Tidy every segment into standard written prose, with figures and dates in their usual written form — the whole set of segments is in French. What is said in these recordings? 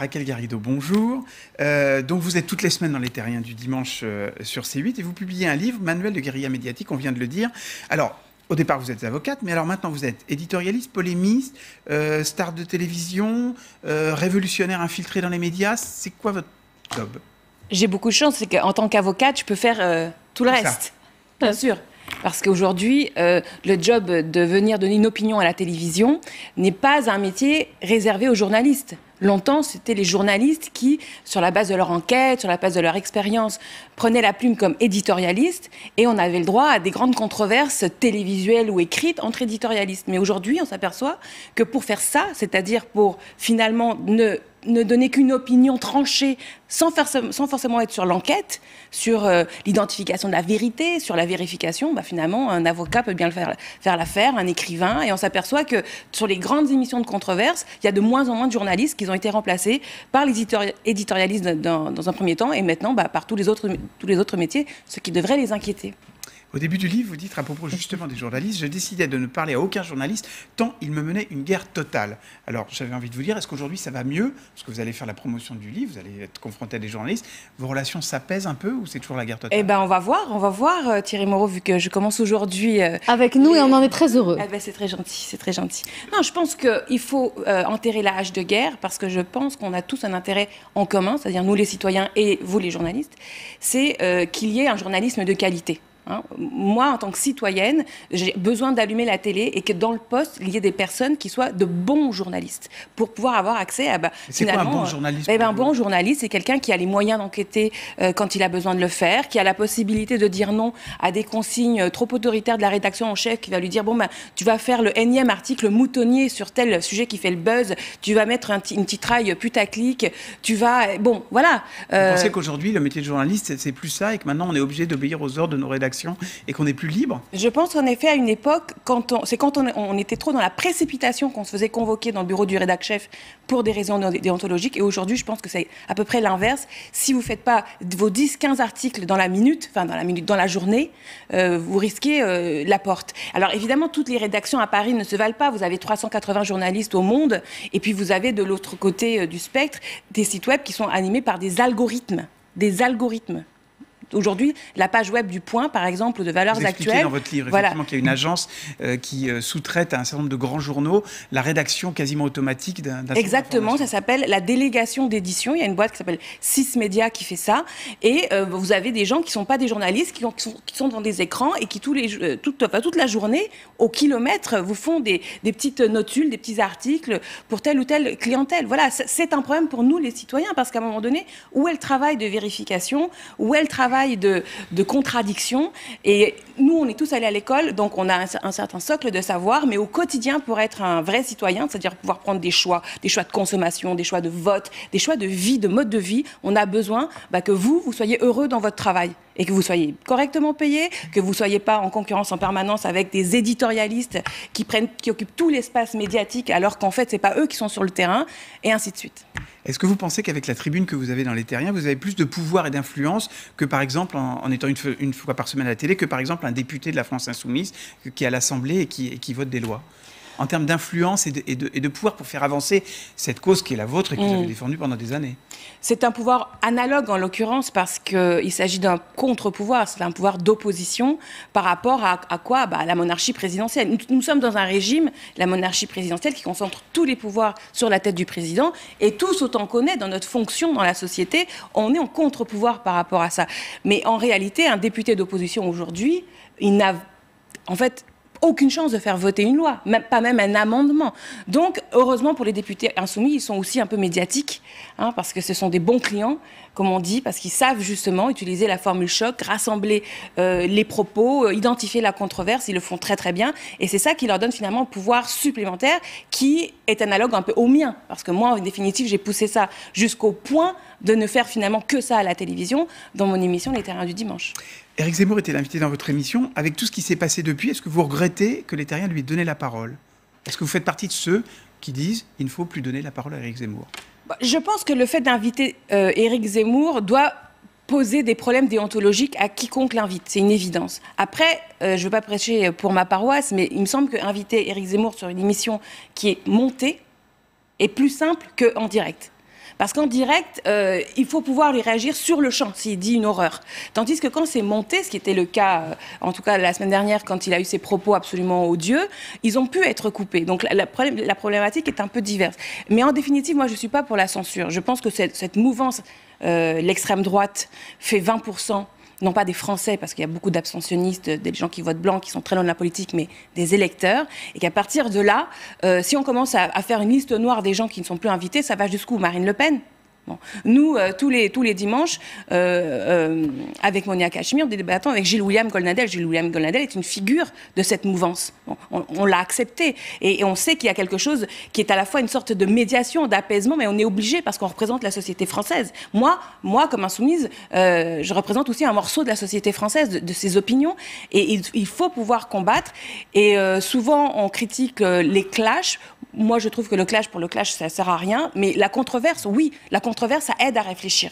Raquel Garrido, bonjour. Donc vous êtes toutes les semaines dans Les Terriens du dimanche sur C8 et vous publiez un livre, Manuel de guérilla médiatique, on vient de le dire. Alors, au départ, vous êtes avocate, mais alors maintenant, vous êtes éditorialiste, polémiste, star de télévision, révolutionnaire infiltré dans les médias. C'est quoi votre job? J'ai beaucoup de chance, c'est qu'en tant qu'avocate, je peux faire tout le reste, bien sûr. Parce qu'aujourd'hui, le job de venir donner une opinion à la télévision n'est pas un métier réservé aux journalistes. Longtemps, c'était les journalistes qui, sur la base de leur enquête, sur la base de leur expérience, prenaient la plume comme éditorialistes et on avait le droit à des grandes controverses télévisuelles ou écrites entre éditorialistes. Mais aujourd'hui, on s'aperçoit que pour faire ça, c'est-à-dire pour finalement ne donner qu'une opinion tranchée sans forcément être sur l'enquête, sur l'identification de la vérité, sur la vérification, finalement, un avocat peut bien faire l'affaire, un écrivain, et on s'aperçoit que sur les grandes émissions de controverses, il y a de moins en moins de journalistes qui ont été remplacés par les éditorialistes dans un premier temps, et maintenant par tous les autres métiers, ce qui devrait les inquiéter. Au début du livre, vous dites à propos justement des journalistes, je décidais de ne parler à aucun journaliste tant il me menait une guerre totale. Alors j'avais envie de vous dire, est-ce qu'aujourd'hui ça va mieux? Parce que vous allez faire la promotion du livre, vous allez être confronté à des journalistes. Vos relations s'apaisent un peu ou c'est toujours la guerre totale? Eh ben on va voir Thierry Moreau, vu que je commence aujourd'hui... avec nous et on en est très heureux. C'est très gentil, c'est très gentil. Non, je pense qu'il faut enterrer la hache de guerre parce que je pense qu'on a tous un intérêt en commun, c'est-à-dire nous les citoyens et vous les journalistes, c'est qu'il y ait un journalisme de qualité. Moi, en tant que citoyenne, j'ai besoin d'allumer la télé et que dans le poste, il y ait des personnes qui soient de bons journalistes pour pouvoir avoir accès à... c'est quoi un bon journaliste? Un bon journaliste, c'est quelqu'un qui a les moyens d'enquêter quand il a besoin de le faire, qui a la possibilité de dire non à des consignes trop autoritaires de la rédaction en chef qui va lui dire tu vas faire le énième article moutonnier sur tel sujet qui fait le buzz, tu vas mettre une titraille putaclic, tu vas... Bon, voilà. Vous pensez qu'aujourd'hui, le métier de journaliste, c'est plus ça et que maintenant, on est obligé d'obéir aux ordres de nos rédactions et qu'on est plus libre? Je pense qu'en effet, à une époque, quand on était trop dans la précipitation qu'on se faisait convoquer dans le bureau du rédac-chef pour des raisons déontologiques. Et aujourd'hui, je pense que c'est à peu près l'inverse. Si vous ne faites pas vos 10-15 articles dans la journée, vous risquez la porte. Alors évidemment, toutes les rédactions à Paris ne se valent pas. Vous avez 380 journalistes au monde. Et puis vous avez de l'autre côté du spectre des sites web qui sont animés par des algorithmes. Des algorithmes. Aujourd'hui, la page web du Point, par exemple, ou de Valeurs Actuelles... Vous expliquez dans votre livre, effectivement, qu'il y a une agence qui sous-traite à un certain nombre de grands journaux la rédaction quasiment automatique d'un... Exactement, ça s'appelle la délégation d'édition. Il y a une boîte qui s'appelle 6 Médias qui fait ça. Et vous avez des gens qui ne sont pas des journalistes, qui sont devant des écrans et qui, toute la journée, au kilomètre, vous font des petites notules, des petits articles pour telle ou telle clientèle. Voilà, c'est un problème pour nous, les citoyens, parce qu'à un moment donné, où est le travail de vérification, où est le travail de contradiction, et nous on est tous allés à l'école, donc on a un certain socle de savoir, mais au quotidien, pour être un vrai citoyen, c'est-à-dire pouvoir prendre des choix de consommation, des choix de vote, des choix de vie, de mode de vie, on a besoin que vous soyez heureux dans votre travail et que vous soyez correctement payé, que vous ne soyez pas en concurrence en permanence avec des éditorialistes qui occupent tout l'espace médiatique alors qu'en fait, ce n'est pas eux qui sont sur le terrain, et ainsi de suite. Est-ce que vous pensez qu'avec la tribune que vous avez dans Les Terriens, vous avez plus de pouvoir et d'influence que, par exemple, en étant une fois par semaine à la télé, que, par exemple, un député de la France Insoumise qui est à l'Assemblée et qui vote des lois? En termes d'influence et de pouvoir pour faire avancer cette cause qui est la vôtre et que vous avez défendue pendant des années? C'est un pouvoir analogue en l'occurrence parce qu'il s'agit d'un contre-pouvoir, c'est un pouvoir d'opposition par rapport à quoi? À la monarchie présidentielle. Nous sommes dans un régime, la monarchie présidentielle, qui concentre tous les pouvoirs sur la tête du président, et tous, autant qu'on est dans notre fonction dans la société, on est en contre-pouvoir par rapport à ça. Mais en réalité, un député d'opposition aujourd'hui, il n'a en fait aucune chance de faire voter une loi, pas même un amendement. Donc, heureusement pour les députés insoumis, ils sont aussi un peu médiatiques, parce que ce sont des bons clients, comme on dit, parce qu'ils savent justement utiliser la formule choc, rassembler les propos, identifier la controverse, ils le font très très bien, et c'est ça qui leur donne finalement un pouvoir supplémentaire qui est analogue un peu au mien, parce que moi, en définitive, j'ai poussé ça jusqu'au point de ne faire finalement que ça à la télévision dans mon émission Les Terriens du dimanche. Éric Zemmour était l'invité dans votre émission. Avec tout ce qui s'est passé depuis, est-ce que vous regrettez que Les Terriens lui aient donné la parole? Est-ce que vous faites partie de ceux qui disent qu'il ne faut plus donner la parole à Éric Zemmour? Je pense que le fait d'inviter Éric Zemmour doit poser des problèmes déontologiques à quiconque l'invite. C'est une évidence. Après, je ne veux pas prêcher pour ma paroisse, mais il me semble qu'inviter Éric Zemmour sur une émission qui est montée est plus simple qu'en direct. Parce qu'en direct, il faut pouvoir lui réagir sur le champ s'il dit une horreur. Tandis que quand c'est monté, ce qui était le cas, en tout cas la semaine dernière, quand il a eu ses propos absolument odieux, ils ont pu être coupés. Donc la problématique est un peu diverse. Mais en définitive, moi, je ne suis pas pour la censure. Je pense que cette mouvance, l'extrême droite, fait 20%. Non pas des Français, parce qu'il y a beaucoup d'abstentionnistes, des gens qui votent blanc, qui sont très loin de la politique, mais des électeurs, et qu'à partir de là, si on commence à faire une liste noire des gens qui ne sont plus invités, ça va jusqu'où? Marine Le Pen? Bon. Nous, tous les dimanches, avec Monia Cachemire, nous débattons avec Gilles-William Goldnadel. Gilles-William Goldnadel est une figure de cette mouvance. Bon, on l'a accepté. Et on sait qu'il y a quelque chose qui est à la fois une sorte de médiation, d'apaisement, mais on est obligé parce qu'on représente la société française. Moi, comme insoumise, je représente aussi un morceau de la société française, de ses opinions. Et il faut pouvoir combattre. Et souvent, on critique les clashs. Moi, je trouve que le clash, pour le clash, ça ne sert à rien. Mais la controverse, oui, la controverse, ça aide à réfléchir.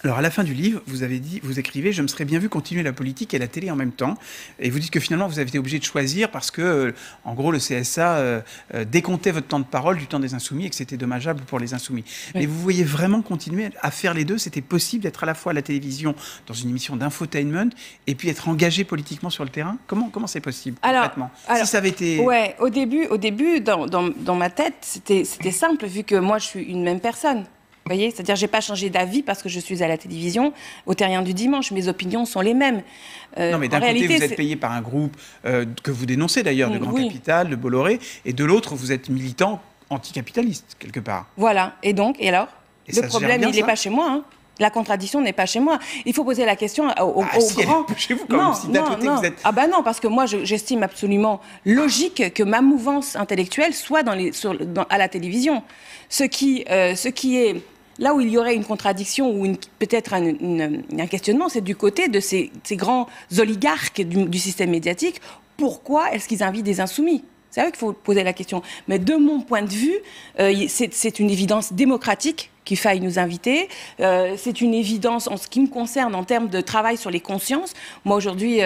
Alors, à la fin du livre, vous écrivez « Je me serais bien vu continuer la politique et la télé en même temps ». Et vous dites que finalement, vous avez été obligé de choisir parce que, en gros, le CSA décomptait votre temps de parole du temps des Insoumis et que c'était dommageable pour les Insoumis. Oui. Mais vous voyez vraiment continuer à faire les deux? C'était possible d'être à la fois à la télévision, dans une émission d'infotainment, et puis être engagé politiquement sur le terrain? Comment c'est possible, concrètement? Si ça avait été... Ouais, au début dans ma tête, c'était simple, vu que moi, je suis une même personne. Vous voyez, c'est-à-dire j'ai pas changé d'avis parce que je suis à la télévision, au Terrien du dimanche. Mes opinions sont les mêmes. Non, mais d'un côté, vous êtes payé par un groupe que vous dénoncez d'ailleurs, le Grand Capital, le Bolloré, et de l'autre, vous êtes militant anticapitaliste, quelque part. Voilà. Et alors le problème, il n'est pas chez moi. Hein. La contradiction n'est pas chez moi. Il faut poser la question aux grands... chez vous, quand même, si d'un côté vous êtes... Ah bah non, parce que moi, j'estime absolument logique que ma mouvance intellectuelle soit à la télévision. Ce qui est... Là où il y aurait une contradiction ou peut-être un questionnement, c'est du côté de ces grands oligarques du système médiatique. Pourquoi est-ce qu'ils invitent des insoumis? C'est vrai qu'il faut poser la question. Mais de mon point de vue, c'est une évidence démocratique qu'il faille nous inviter. C'est une évidence en ce qui me concerne en termes de travail sur les consciences. Moi, aujourd'hui,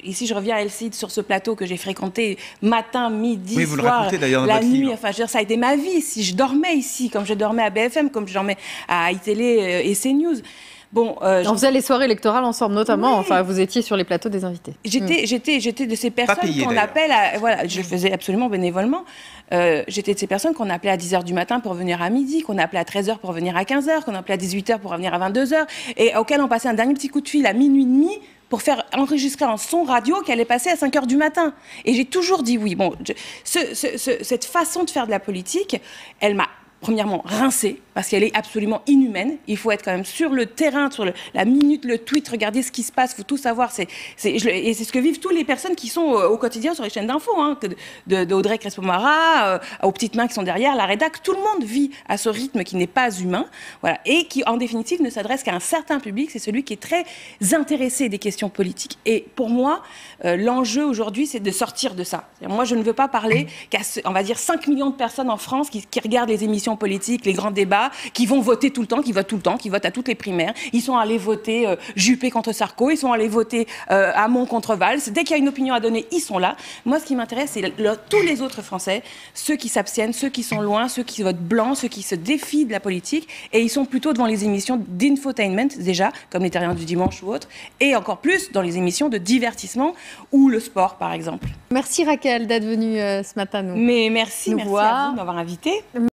ici, je reviens à Elcide sur ce plateau que j'ai fréquenté matin, midi, oui, soir, la nuit. Livre. Enfin, je veux dire, ça a été ma vie. Si je dormais ici, comme je dormais à BFM, comme je dormais à iTélé et CNews. Bon, on faisait les soirées électorales ensemble, notamment. Oui. Enfin, vous étiez sur les plateaux des invités. J'étais de ces personnes qu'on appelle... Voilà, je le faisais absolument bénévolement. J'étais de ces personnes qu'on appelait à 10h du matin pour venir à midi, qu'on appelait à 13h pour venir à 15h, qu'on appelait à 18h pour venir à 22h, et auquel on passait un dernier petit coup de fil à minuit et demi pour faire enregistrer un son radio qui allait passer à 5h du matin. Et j'ai toujours dit oui. Bon, cette façon de faire de la politique, elle m'a premièrement rincée, parce qu'elle est absolument inhumaine. Il faut être quand même sur le terrain, sur la minute, le tweet, regarder ce qui se passe, il faut tout savoir. Et c'est ce que vivent toutes les personnes qui sont au quotidien sur les chaînes d'infos, hein, de Audrey Crespo-Mara, aux petites mains qui sont derrière, la rédac, tout le monde vit à ce rythme qui n'est pas humain, voilà, et qui, en définitive, ne s'adresse qu'à un certain public, c'est celui qui est très intéressé des questions politiques. Et pour moi, l'enjeu aujourd'hui, c'est de sortir de ça. Moi, je ne veux pas parler qu'à, on va dire, 5 millions de personnes en France qui regardent les émissions politiques, les grands débats, qui vont voter tout le temps, qui votent à toutes les primaires. Ils sont allés voter Juppé contre Sarko, ils sont allés voter Hamon contre Valls. Dès qu'il y a une opinion à donner, ils sont là. Moi, ce qui m'intéresse, c'est tous les autres Français, ceux qui s'abstiennent, ceux qui sont loin, ceux qui votent blanc, ceux qui se défient de la politique, et ils sont plutôt devant les émissions d'infotainment, déjà, comme les Terriens du dimanche ou autres, et encore plus dans les émissions de divertissement ou le sport, par exemple. Merci Raquel d'être venue ce matin Mais merci à vous de m'avoir invitée.